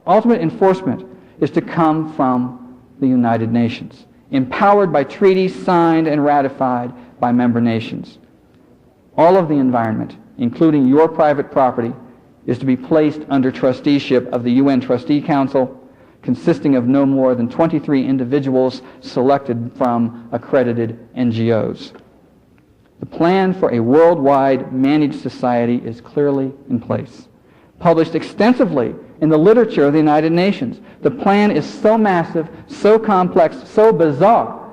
Ultimate enforcement is to come from the United Nations, empowered by treaties signed and ratified by member nations. All of the environment, including your private property, is to be placed under trusteeship of the UN Trustee Council, consisting of no more than 23 individuals selected from accredited NGOs. The plan for a worldwide managed society is clearly in place, published extensively in the literature of the United Nations. The plan is so massive, so complex, so bizarre,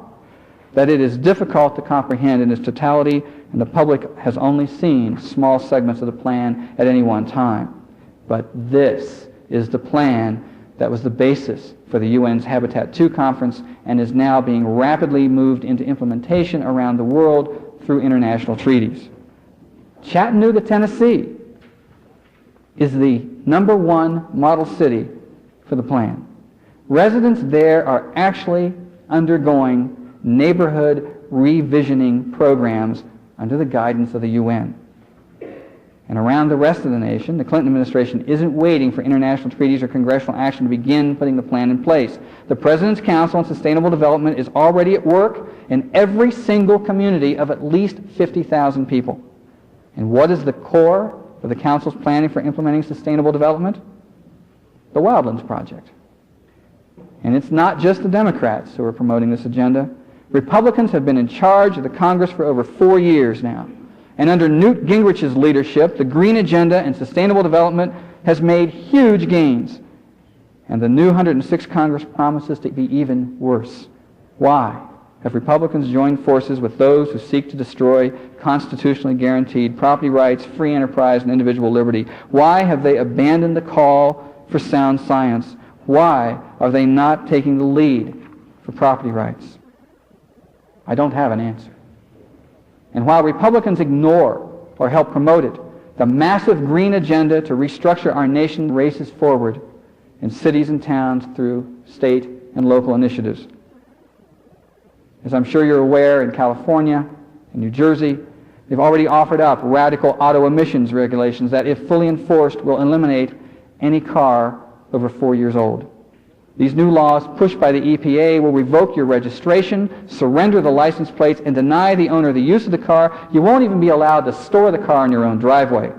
that it is difficult to comprehend in its totality, and the public has only seen small segments of the plan at any one time. But this is the plan that was the basis for the UN's Habitat II conference and is now being rapidly moved into implementation around the world through international treaties. Chattanooga, Tennessee is the #1 model city for the plan. Residents there are actually undergoing neighborhood revisioning programs under the guidance of the UN. And around the rest of the nation, the Clinton administration isn't waiting for international treaties or congressional action to begin putting the plan in place. The President's Council on Sustainable Development is already at work in every single community of at least 50,000 people. And what is the core of the Council's planning for implementing sustainable development? The Wildlands Project. And it's not just the Democrats who are promoting this agenda. Republicans have been in charge of the Congress for over 4 years now. And under Newt Gingrich's leadership, the Green Agenda and sustainable development has made huge gains. And the new 106th Congress promises to be even worse. Why have Republicans joined forces with those who seek to destroy constitutionally guaranteed property rights, free enterprise, and individual liberty? Why have they abandoned the call for sound science? Why are they not taking the lead for property rights? I don't have an answer. And while Republicans ignore or help promote it, the massive green agenda to restructure our nation races forward in cities and towns through state and local initiatives. As I'm sure you're aware, in California and New Jersey, they've already offered up radical auto emissions regulations that, if fully enforced, will eliminate any car over 4 years old. These new laws, pushed by the EPA, will revoke your registration, surrender the license plates, and deny the owner the use of the car. You won't even be allowed to store the car in your own driveway.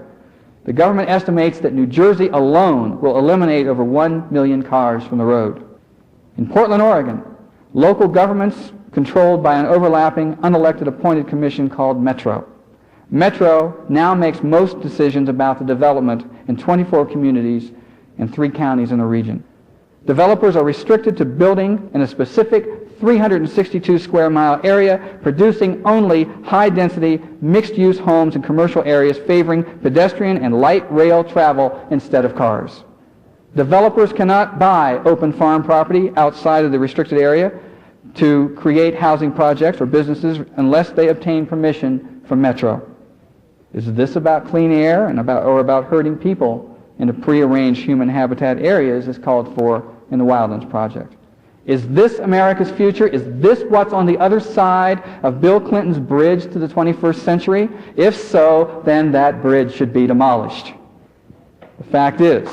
The government estimates that New Jersey alone will eliminate over 1 million cars from the road. In Portland, Oregon, local governments controlled by an overlapping, unelected appointed commission called Metro. Metro now makes most decisions about the development in 24 communities and 3 counties in the region. Developers are restricted to building in a specific 362 square mile area, producing only high-density, mixed-use homes in commercial areas favoring pedestrian and light rail travel instead of cars. Developers cannot buy open farm property outside of the restricted area to create housing projects or businesses unless they obtain permission from Metro. Is this about clean air and about herding people into prearranged human habitat areas as called for in the Wildlands Project? Is this America's future? Is this what's on the other side of Bill Clinton's bridge to the 21st century? If so, then that bridge should be demolished. The fact is,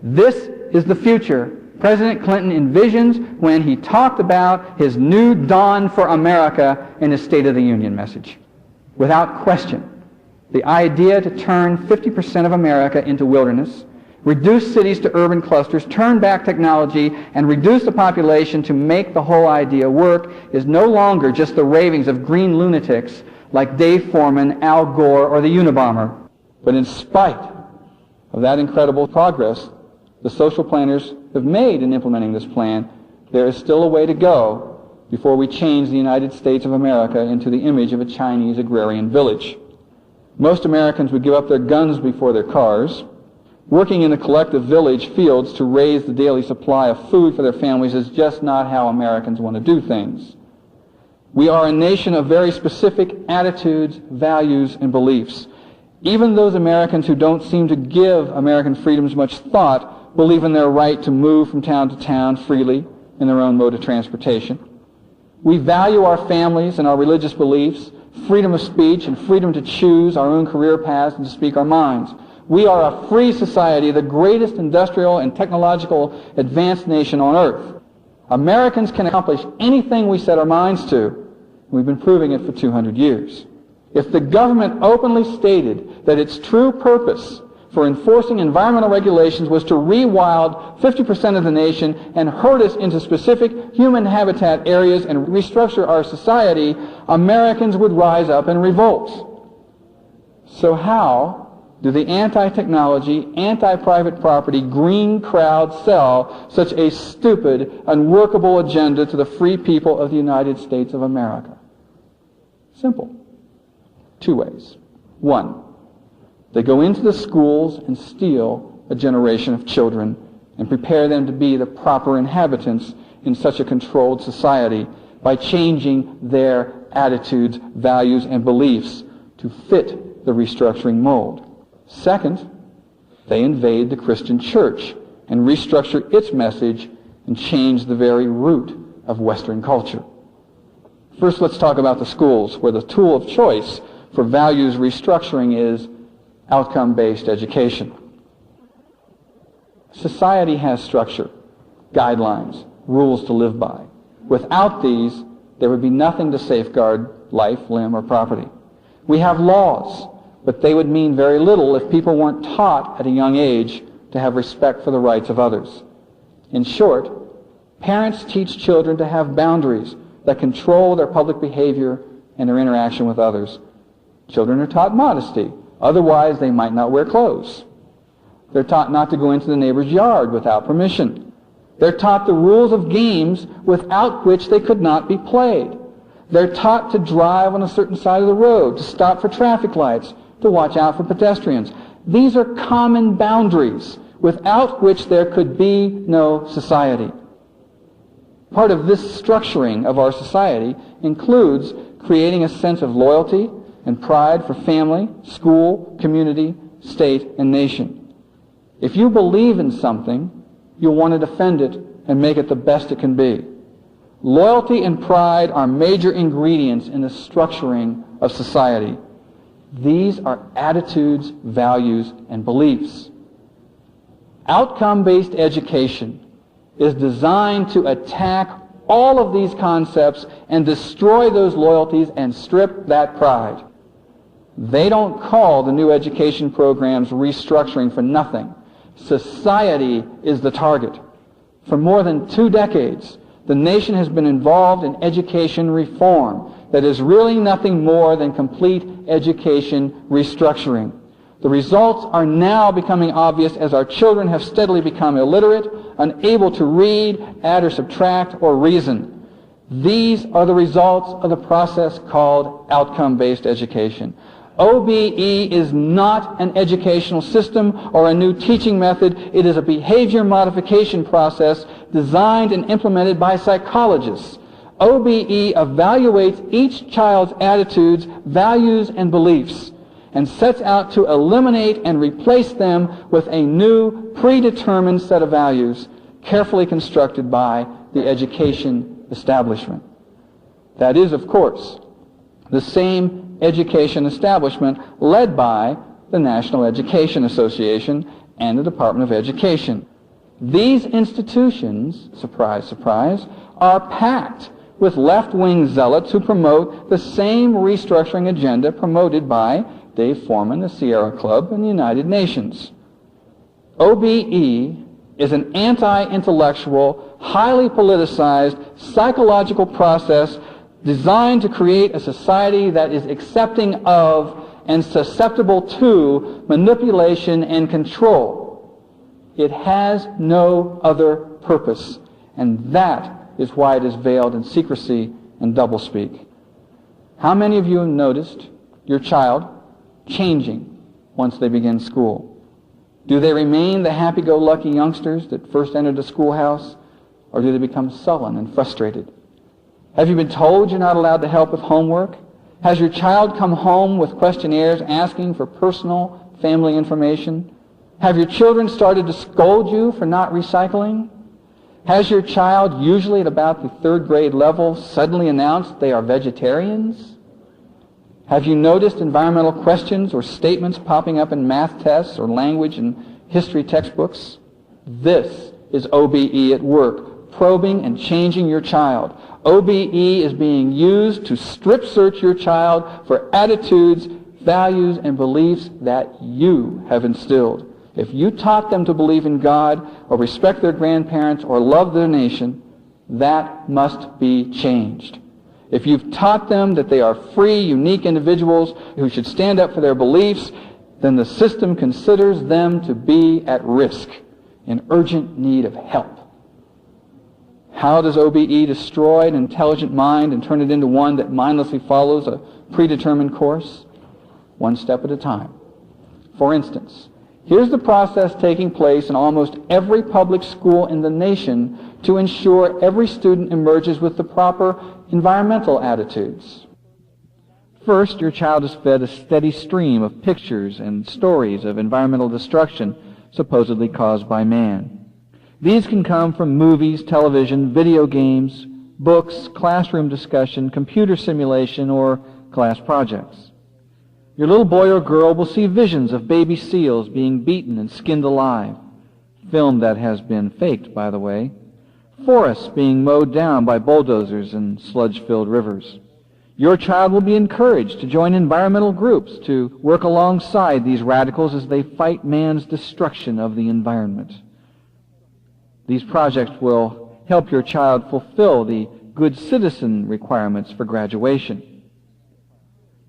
this is the future President Clinton envisions when he talked about his new dawn for America in his State of the Union message. Without question, the idea to turn 50% of America into wilderness, reduce cities to urban clusters, turn back technology, and reduce the population to make the whole idea work is no longer just the ravings of green lunatics like Dave Foreman, Al Gore, or the Unabomber. But in spite of that incredible progress the social planners have made in implementing this plan, there is still a way to go before we change the United States of America into the image of a Chinese agrarian village. Most Americans would give up their guns before their cars. Working in the collective village fields to raise the daily supply of food for their families is just not how Americans want to do things. We are a nation of very specific attitudes, values, and beliefs. Even those Americans who don't seem to give American freedoms much thought believe in their right to move from town to town freely in their own mode of transportation. We value our families and our religious beliefs freedom of speech and freedom to choose our own career paths and to speak our minds. We are a free society, the greatest industrial and technological advanced nation on earth. Americans can accomplish anything we set our minds to. We've been proving it for 200 years. If the government openly stated that its true purpose for enforcing environmental regulations was to rewild 50% of the nation and herd us into specific human habitat areas and restructure our society, Americans would rise up and revolt. So how do the anti-technology, anti-private property, green crowd sell such a stupid, unworkable agenda to the free people of the United States of America? Simple. 2 ways. 1, they go into the schools and steal a generation of children and prepare them to be the proper inhabitants in such a controlled society by changing their attitudes, values, and beliefs to fit the restructuring mold. 2nd, they invade the Christian church and restructure its message and change the very root of Western culture. First, let's talk about the schools, where the tool of choice for values restructuring is outcome-based education. Society has structure, guidelines, rules to live by. Without these, there would be nothing to safeguard life, limb, or property. We have laws, but they would mean very little if people weren't taught at a young age to have respect for the rights of others. In short, parents teach children to have boundaries that control their public behavior and their interaction with others. Children are taught modesty, otherwise they might not wear clothes. They're taught not to go into the neighbor's yard without permission. They're taught the rules of games without which they could not be played. They're taught to drive on a certain side of the road, to stop for traffic lights, to watch out for pedestrians. These are common boundaries without which there could be no society. Part of this structuring of our society includes creating a sense of loyalty and pride for family, school, community, state, and nation. If you believe in something, you'll want to defend it and make it the best it can be. Loyalty and pride are major ingredients in the structuring of society. These are attitudes, values, and beliefs. Outcome-based education is designed to attack all of these concepts and destroy those loyalties and strip that pride. They don't call the new education programs restructuring for nothing. Society is the target. For more than 2 decades, the nation has been involved in education reform that is really nothing more than complete education restructuring. The results are now becoming obvious as our children have steadily become illiterate, unable to read, add or subtract, or reason. These are the results of the process called outcome-based education. OBE is not an educational system or a new teaching method. It is a behavior modification process designed and implemented by psychologists. OBE evaluates each child's attitudes, values, and beliefs and sets out to eliminate and replace them with a new, predetermined set of values carefully constructed by the education establishment. That is, of course, the same education establishment led by the National Education Association and the Department of Education. These institutions, surprise, surprise, are packed with left-wing zealots who promote the same restructuring agenda promoted by Dave Foreman, the Sierra Club, and the United Nations. OBE is an anti-intellectual, highly politicized, psychological process designed to create a society that is accepting of and susceptible to manipulation and control. It has no other purpose, and that is why it is veiled in secrecy and doublespeak. How many of you have noticed your child changing once they begin school? Do they remain the happy-go-lucky youngsters that first entered the schoolhouse, or do they become sullen and frustrated? Have you been told you're not allowed to help with homework? Has your child come home with questionnaires asking for personal family information? Have your children started to scold you for not recycling? Has your child, usually at about the 3rd grade level, suddenly announced they are vegetarians? Have you noticed environmental questions or statements popping up in math tests or language and history textbooks? This is OBE at work, probing and changing your child. OBE is being used to strip search your child for attitudes, values, and beliefs that you have instilled. If you taught them to believe in God or respect their grandparents or love their nation, that must be changed. If you've taught them that they are free, unique individuals who should stand up for their beliefs, then the system considers them to be at risk, in urgent need of help. How does OBE destroy an intelligent mind and turn it into one that mindlessly follows a predetermined course? One step at a time. For instance, here's the process taking place in almost every public school in the nation to ensure every student emerges with the proper environmental attitudes. First, your child is fed a steady stream of pictures and stories of environmental destruction supposedly caused by man. These can come from movies, television, video games, books, classroom discussion, computer simulation, or class projects. Your little boy or girl will see visions of baby seals being beaten and skinned alive, film that has been faked, by the way, forests being mowed down by bulldozers and sludge-filled rivers. Your child will be encouraged to join environmental groups to work alongside these radicals as they fight man's destruction of the environment. These projects will help your child fulfill the good citizen requirements for graduation.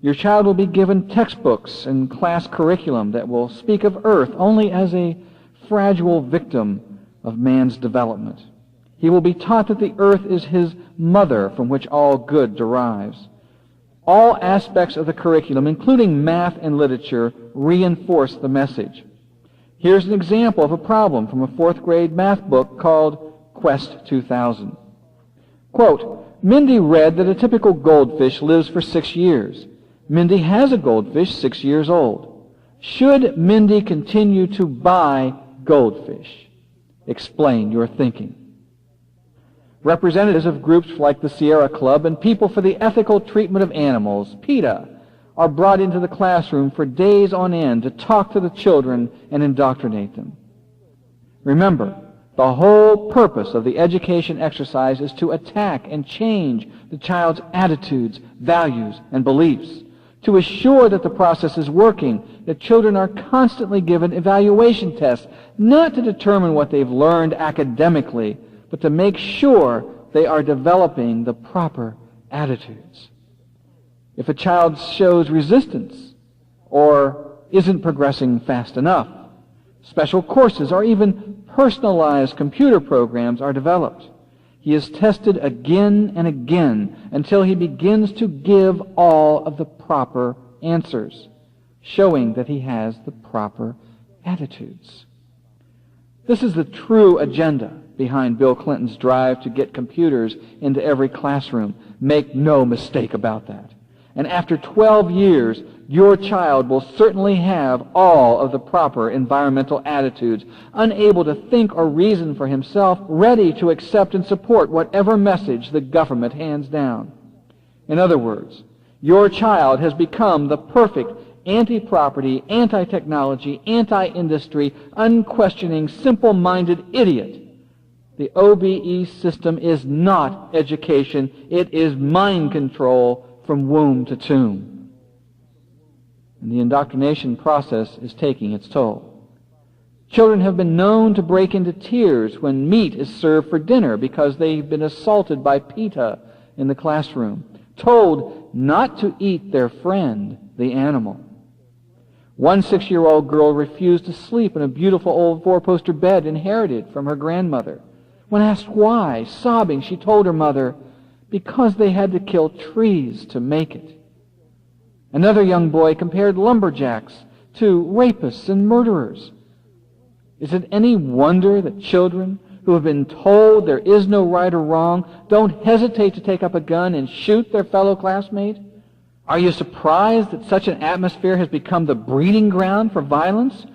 Your child will be given textbooks and class curriculum that will speak of Earth only as a fragile victim of man's development. He will be taught that the Earth is his mother from which all good derives. All aspects of the curriculum, including math and literature, reinforce the message. Here's an example of a problem from a 4th grade math book called Quest 2000. Quote, Mindy read that a typical goldfish lives for 6 years. Mindy has a goldfish 6 years old. Should Mindy continue to buy goldfish? Explain your thinking. Representatives of groups like the Sierra Club and People for the Ethical Treatment of Animals, PETA, are brought into the classroom for days on end to talk to the children and indoctrinate them. Remember, the whole purpose of the education exercise is to attack and change the child's attitudes, values, and beliefs. To assure that the process is working, that children are constantly given evaluation tests, not to determine what they've learned academically, but to make sure they are developing the proper attitudes. If a child shows resistance or isn't progressing fast enough, special courses or even personalized computer programs are developed. He is tested again and again until he begins to give all of the proper answers, showing that he has the proper attitudes. This is the true agenda behind Bill Clinton's drive to get computers into every classroom. Make no mistake about that. And after 12 years, your child will certainly have all of the proper environmental attitudes, unable to think or reason for himself, ready to accept and support whatever message the government hands down. In other words, your child has become the perfect anti-property, anti-technology, anti-industry, unquestioning, simple-minded idiot. The OBE system is not education. It is mind control from womb to tomb. And the indoctrination process is taking its toll. Children have been known to break into tears when meat is served for dinner because they've been assaulted by PETA in the classroom, told not to eat their friend, the animal. One 6-year-old girl refused to sleep in a beautiful old 4-poster bed inherited from her grandmother. When asked why, sobbing, she told her mother, because they had to kill trees to make it. Another young boy compared lumberjacks to rapists and murderers. Is it any wonder that children who have been told there is no right or wrong don't hesitate to take up a gun and shoot their fellow classmate? Are you surprised that such an atmosphere has become the breeding ground for violence?